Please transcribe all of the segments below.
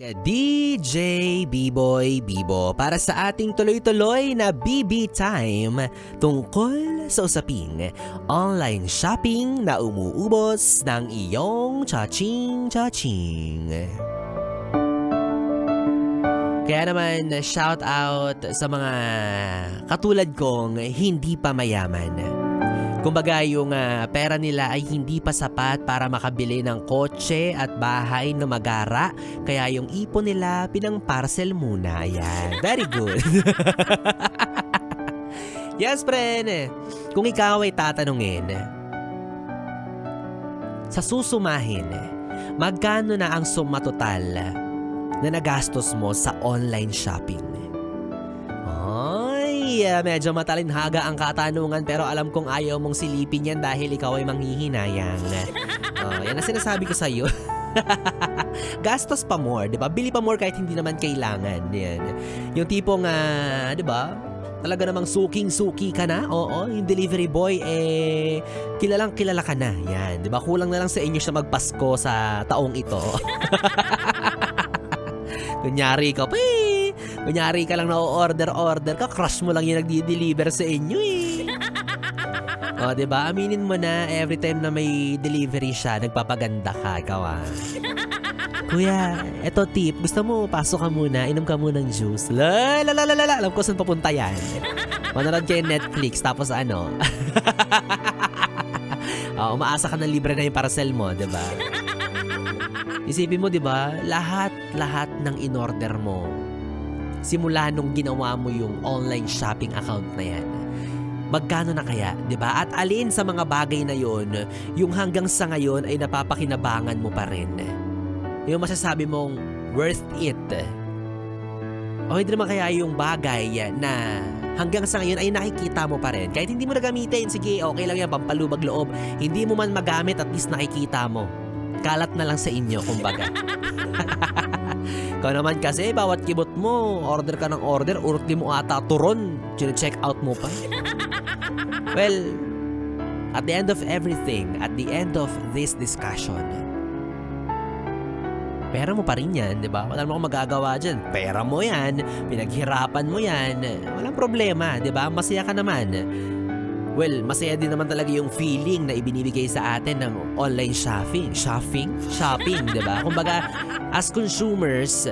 DJ B-Boy Bibo para sa ating tuloy-tuloy na BB Time tungkol sa usaping online shopping na umuubos ng iyong chaching-chaching. Kaya naman, shout out sa mga katulad kong hindi pa mayaman. Kumbaga yung pera nila ay hindi pa sapat para makabili ng kotse at bahay na magara. Kaya yung ipon nila pinang-parcel muna. Yan. Very good. Yes, friend. Kung ikaw ay tatanungin, sa susumahin, magkano na ang suma total na nagastos mo sa online shopping? Medyo matalinhaga ang katanungan pero alam kong ayaw mong silipin yan dahil ikaw ay manghihinayang. Yan ang sinasabi ko sa'yo. Gastos pa more, di ba? Bili pa more kahit hindi naman kailangan. Yan. Yung tipong, di ba? Talaga namang suking-suki ka na. Oo, yung delivery boy, kilalang kilala ka na. Yan, di ba? Kulang na lang sa inyo siya magpasko sa taong ito. Kunyari ka lang na order ka, crush mo lang yung nagdi-deliver sa inyo O, diba? Aminin mo na, every time na may delivery siya, nagpapaganda ka, ikaw Kuya, eto tip, gusto mo, pasok ka muna, inom ka muna ng juice. Alam ko saan papunta yan. Manonood kayo Netflix, tapos umaasa ka ng libre na yung parcel mo, diba? Isipin mo, diba, lahat ng in-order mo, simula nung ginawa mo yung online shopping account na yan, magkano na kaya, diba? At alin sa mga bagay na yon, yung hanggang sa ngayon ay napapakinabangan mo pa rin? Yung masasabi mong worth it? O hindi naman kaya yung bagay na hanggang sa ngayon ay nakikita mo pa rin? Kahit hindi mo na gamitin, sige, okay lang yan, pampalubag loob. Hindi mo man magamit, at least nakikita mo. Kalat na lang sa inyo, kumbaga. Ikaw naman kasi, bawat kibot mo, order ka ng order, urti mo ata turon, check out mo pa. Well, at the end of everything, at the end of this discussion, pera mo pa rin yan, di ba? Wala naman akong magagawa dyan. Pera mo yan, pinaghirapan mo yan, walang problema, di ba? Masaya ka naman. Well, masaya din naman talaga yung feeling na ibinibigay sa atin ng online shopping. Shopping, di ba? Kumbaga, as consumers,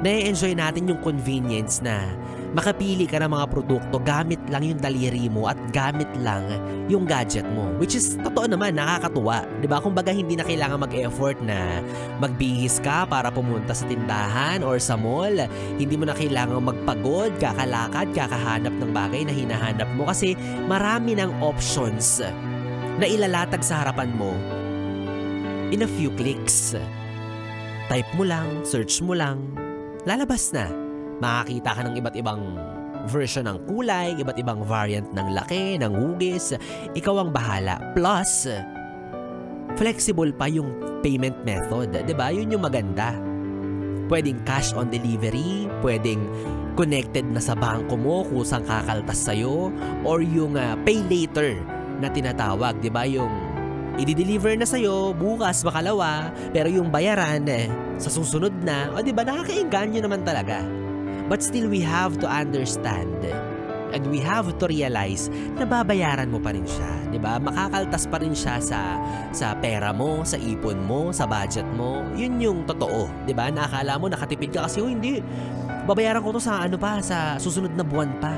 na-enjoy natin yung convenience na makapili ka ng mga produkto gamit lang yung daliri mo at gamit lang yung gadget mo. Which is, totoo naman, nakakatuwa. Diba? Kumbaga, hindi na kailangan mag-effort na magbihis ka para pumunta sa tindahan or sa mall. Hindi mo na kailangan magpagod, kakalakad, kakahanap ng bagay na hinahanap mo kasi marami ng options na ilalatag sa harapan mo in a few clicks. Type mo lang, search mo lang, lalabas na. Makakita ka ng iba't ibang version ng kulay, iba't ibang variant ng laki, ng hugis. Ikaw ang bahala. Plus, flexible pa yung payment method. Diba? Yun yung maganda. Pwedeng cash on delivery, pwedeng connected na sa bangko mo kung saan kakaltas sa'yo, or yung pay later na tinatawag. Diba? Yung i-deliver na sa'yo bukas, makalawa, pero yung bayaran sa susunod na, o diba? Nakakainganyo naman talaga. But still, we have to understand and we have to realize na babayaran mo pa rin siya. Diba? Makakaltas pa rin siya sa pera mo, sa ipon mo, sa budget mo. Yun yung totoo. Diba? Nakakala mo nakatipid ka kasi, hindi. Babayaran ko to sa sa susunod na buwan pa.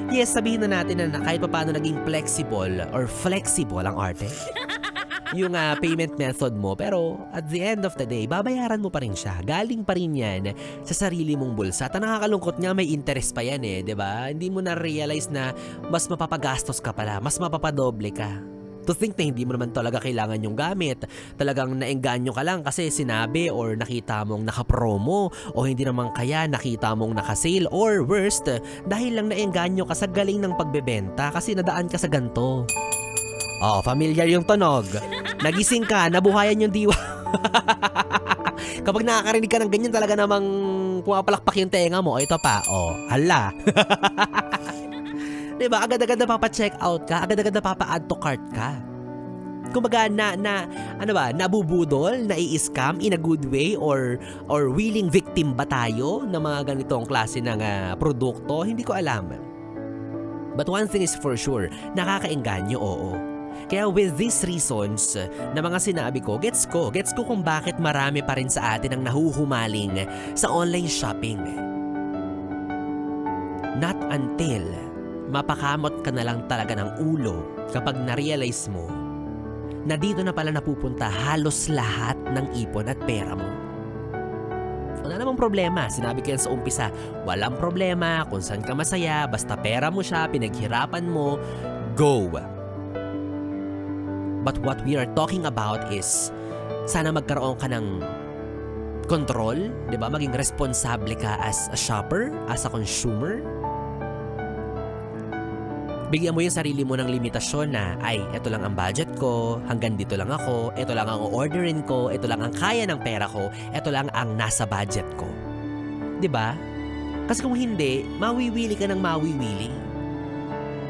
Yes, sabihin na natin na kahit pa paano naging flexible ang arte. Yung payment method mo, pero at the end of the day, babayaran mo pa rin siya. Galing pa rin yan sa sarili mong bulsa. At nakakalungkot nga, may interest pa yan diba? Hindi mo na-realize na mas mapapagastos ka pala, mas mapapadoble ka. To think na hindi mo naman talaga kailangan yung gamit. Talagang naengganyo ka lang kasi sinabi or nakita mong nakapromo, o hindi naman kaya nakita mong nakasale, or worst, dahil lang naengganyo ka sa galing ng pagbebenta kasi nadaan ka sa ganto. Oh, familiar yung tunog. Nagising ka, nabuhayan yung diwa. Kapag nakakarinig ka ng ganyan, talaga namang pumapalakpak yung tenga mo. Ito pa, hala. Diba? Agad-agad na papa-check out ka, agad-agad na papa-add to cart ka. Kumbaga nabubudol, nai-scam in a good way or willing victim ba tayo ng mga ganitong klase ng produkto? Hindi ko alam. But one thing is for sure, nakakaengganyo, oo. Kaya with these reasons na mga sinabi ko, gets ko kung bakit marami pa rin sa atin ang nahuhumaling sa online shopping. Not until mapakamot ka na lang talaga ng ulo kapag na-realize mo na dito na pala napupunta halos lahat ng ipon at pera mo. Wala namang problema, sinabi ko yan sa umpisa, walang problema kung saan ka masaya, basta pera mo siya, pinaghirapan mo, go! But what we are talking about is, sana magkaroon ka ng control, di ba? Maging responsable ka as a shopper, as a consumer. Bigyan mo yung sarili mo ng limitasyon na, ay, ito lang ang budget ko, hanggang dito lang ako, ito lang ang orderin ko, ito lang ang kaya ng pera ko, ito lang ang nasa budget ko. 'Di ba? Kasi kung hindi, mawiwili ka ng mawiwili.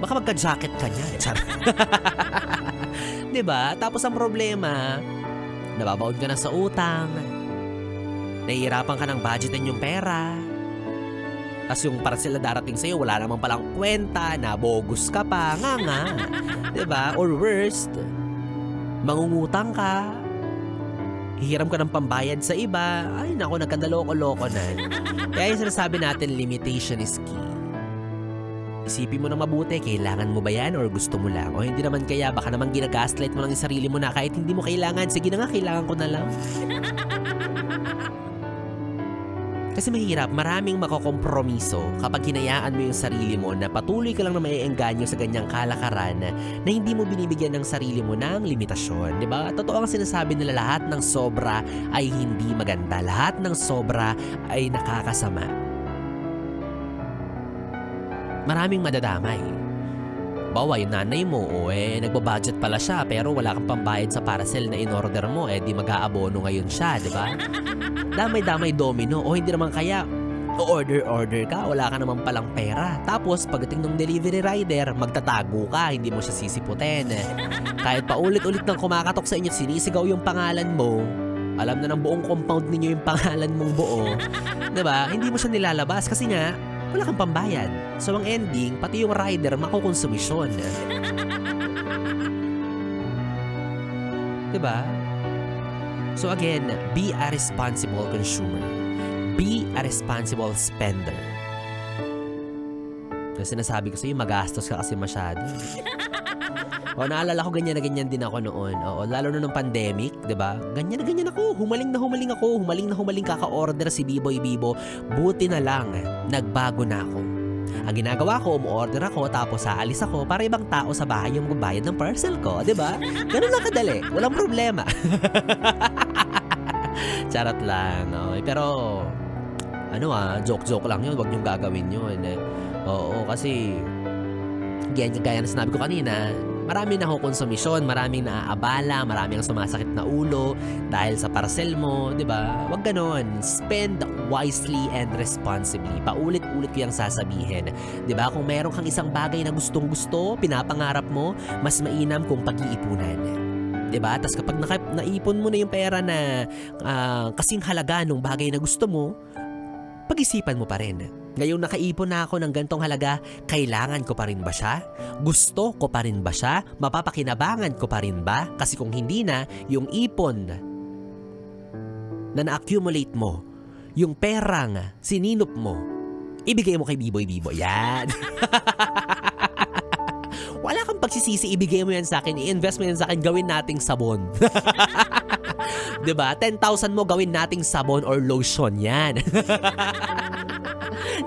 Baka magka-jacket ka niya. 'Di ba? Tapos ang problema, nababaon ka na sa utang, nahihirapan ka ng budgetin yung pera, tapos yung parcel na darating sa'yo, wala namang palang kwenta, nabogus ka pa, nga. Diba? Or worst, mangungutang ka, hihiram ka ng pambayad sa iba, ay naku, nagkandaloko-loko na. Kaya yung sinasabi natin, limitation is key. Isipin mo na mabuti, kailangan mo ba yan or gusto mo lang? O hindi naman kaya, baka naman ginagaslight mo lang yung sarili mo na kahit hindi mo kailangan, sige na nga, kailangan ko na lang. Kasi mahirap, maraming makokompromiso kapag hinayaan mo yung sarili mo na patuloy ka lang na maiengganyo sa ganyang kalakaran na hindi mo binibigyan ng sarili mo ng limitasyon, di ba? Totoo ang sinasabi nila, lahat ng sobra ay hindi maganda, lahat ng sobra ay nakakasama. Maraming madadamay. Bawa yung nanay mo, nagbabudget pala siya pero wala kang pambayad sa parcel na in-order mo, di mag-aabono ngayon siya, di ba? Damay-damay domino, o hindi naman kaya order ka, wala ka naman palang pera. Tapos pagdating ng delivery rider, magtatago ka, hindi mo siya sisiputin. Kahit pa ulit-ulit nang kumakatok sa inyo, sinisigaw yung pangalan mo, alam na ng buong compound ninyo yung pangalan mong buo, di ba? Hindi mo siya nilalabas kasi nga, wala kang pambayad. So ang ending, pati yung rider makukonsumisyon. Diba? So again, be a responsible consumer. Be a responsible spender. Kasi sinasabi ko sa'yo, magastos ka kasi masyado. O naalala ko ganyan na ganyan din ako noon. O lalo na nung pandemic, 'di ba? Ganyan na ganyan ako. Humaling ako. Humaling kaka-order si Biboy Bibo. Buti na lang, nagbago na ako. Ang ginagawa ko, umu-order ako tapos aalis ako para ibang tao sa bahay yung magbayad ng parcel ko, 'di ba? Ganun lang kadali. Walang problema. Charot lang. Okay? Pero joke-joke lang 'yun. Huwag niyong gagawin 'yun. Oo, kasi gaya na sinabi ko kanina, marami na konsumisyon, maraming naaabala, maraming sumasakit na ulo dahil sa parcel mo, 'di ba? Wag ganon. Spend wisely and responsibly. Paulit-ulit ko 'yang sasabihin. 'Di ba? Kung meron kang isang bagay na gustong-gusto, pinapangarap mo, mas mainam kung pag-iipunan. 'Di ba? Tapos kapag naipon mo na yung pera na kasing halaga ng bagay na gusto mo, pag-isipan mo pa rin. Ngayong nakaipon na ako ng gantong halaga, kailangan ko pa rin ba siya? Gusto ko pa rin ba siya? Mapapakinabangan ko pa rin ba? Kasi kung hindi na, yung ipon na na-accumulate mo, yung perang sininop mo, ibigay mo kay Biboy Bibo. Yan! Wala kang pagsisisi, ibigay mo yan sa akin, i-invest mo yan sa akin, gawin nating sabon. Diba? 10,000 mo, gawin nating sabon or lotion yan.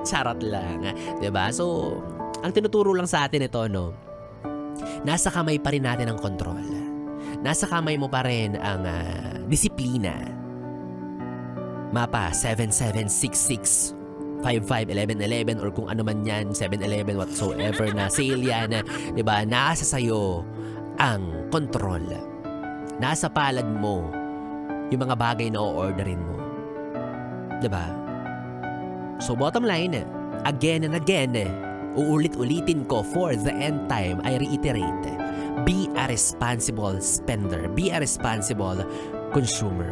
Charot lang. Diba? So, ang tinuturo lang sa atin ito, nasa kamay pa rin natin ang kontrol. Nasa kamay mo pa rin ang disiplina. Mapa, 7766 551111 or kung ano man yan, 711 whatsoever na sale yan, 'di ba? Nasa sayo ang kontrol. Nasa palad mo yung mga bagay na o-orderin mo. 'Di ba? So bottom line, again and again, uulit-ulitin ko for the end time, I reiterate, Be a responsible spender. Be a responsible consumer.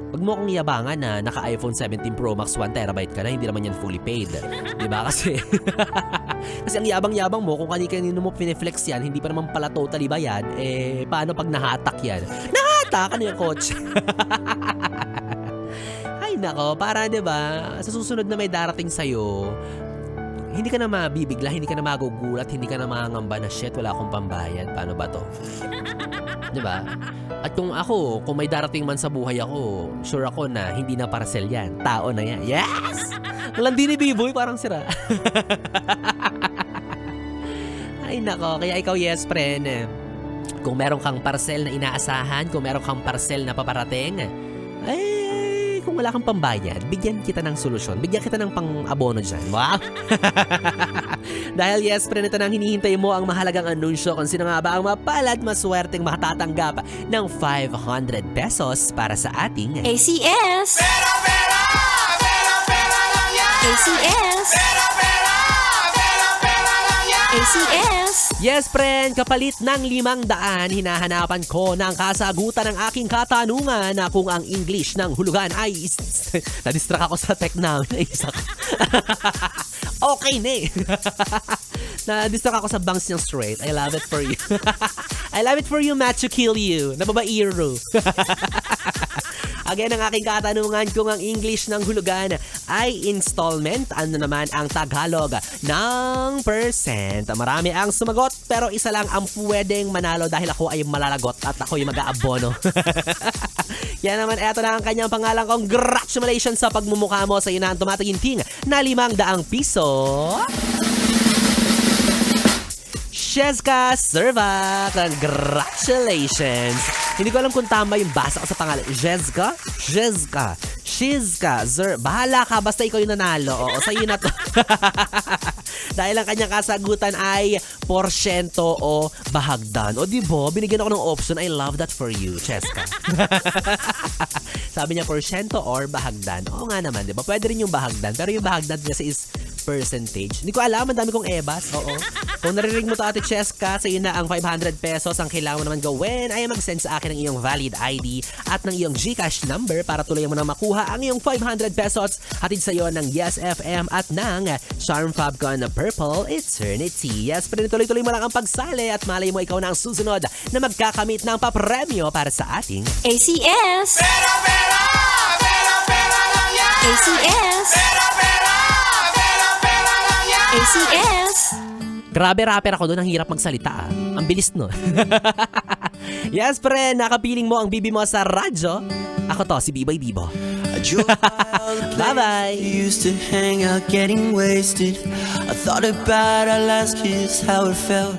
Huwag mo akong yabangan na naka-iPhone 17 Pro Max 1TB ka na, hindi naman yan fully paid. Diba? Kasi ang yabang-yabang mo, kung kanino mo pineflex yan, hindi pa naman pala totally bayad, paano pag nahatak yan? Nahatak! Ano yung coach? Ay nako, para diba, sa susunod na may darating sa'yo, hindi ka na mabibigla, hindi ka na magugulat, hindi ka na mangangamba na shit, wala akong pambayad. Paano ba to? Diba? At kung may darating man sa buhay ako, sure ako na hindi na parcel yan. Tao na yan. Yes! Landi ni B-Boy, parang sira. Ay nako, kaya ikaw yes friend. Kung meron kang parcel na inaasahan, kung meron kang parcel na paparating, kung wala kang pambayad, bigyan kita ng solusyon. Bigyan kita ng pang-abono dyan. Wow! Dahil yes, friend, ito nang hinihintay mo ang mahalagang anunsyo kung sino nga ba ang mapalad maswerteng makatatanggap ng 500 pesos para sa ating ACS! ACS! ACS! Yes, friend, kapalit ng 500, hinahanapan ko ng kasagutan ng aking katanungan na kung ang English ng hulugan ay na-distract ako sa tech na isa ko. Okay na na-distract ako sa bangs niyang straight. I love it for you. I love it for you, Matt, to kill you. Nababairo. Again, ang aking katanungan kung ang English ng hulugan ay installment, ano naman ang Tagalog ng percent. Marami ang sumagot pero isa lang ang pwedeng manalo dahil ako ay malalagot at ako ay mag-aabono. Yan naman, eto na ang kanyang pangalan. Congratulations sa pagmumukha mo sa iyo na ang tumataginting na 500 piso. Shezka Serva, congratulations! Hindi ko alam kung tama yung basa ko sa pangalan. Shezka? Bahala ka, basta ikaw yung nanalo. Oo, sa'yo na to. Dahil ang kanyang kasagutan ay porsyento o bahagdan. O diba, binigyan ako ng option. I love that for you, Shezka. Sabi niya, porsyento or bahagdan. Oo nga naman, diba? Pwede rin yung bahagdan. Pero yung bahagdan kasi is percentage. Hindi ko alam, ang dami kong ebas. Oo. Kung naririnig mo to, Ate Cheska, sa iyo na ang 500 pesos. Ang kailangan mo naman gawin ay mag-send sa akin ng iyong valid ID at ng iyong GCash number para tuluyan mo na makuha ang iyong 500 pesos. Hatid sa iyo ng Yes FM at ng Charm Fabcon Purple Eternity. Yes, pero tuloy-tuloy mo lang ang pagsali at malay mo ikaw na ang susunod na magkakamit ng papremyo para sa ating ACS! ACS! ACS! Grabe rapper ako doon, ang hirap magsalita ah. Ang bilis no. Yes, pre, nakapiling mo ang bibi mo sa radyo. Ako to, si Biboy Bibo. Bye-bye! We used to hang out getting wasted. I thought about our last kiss, how it felt.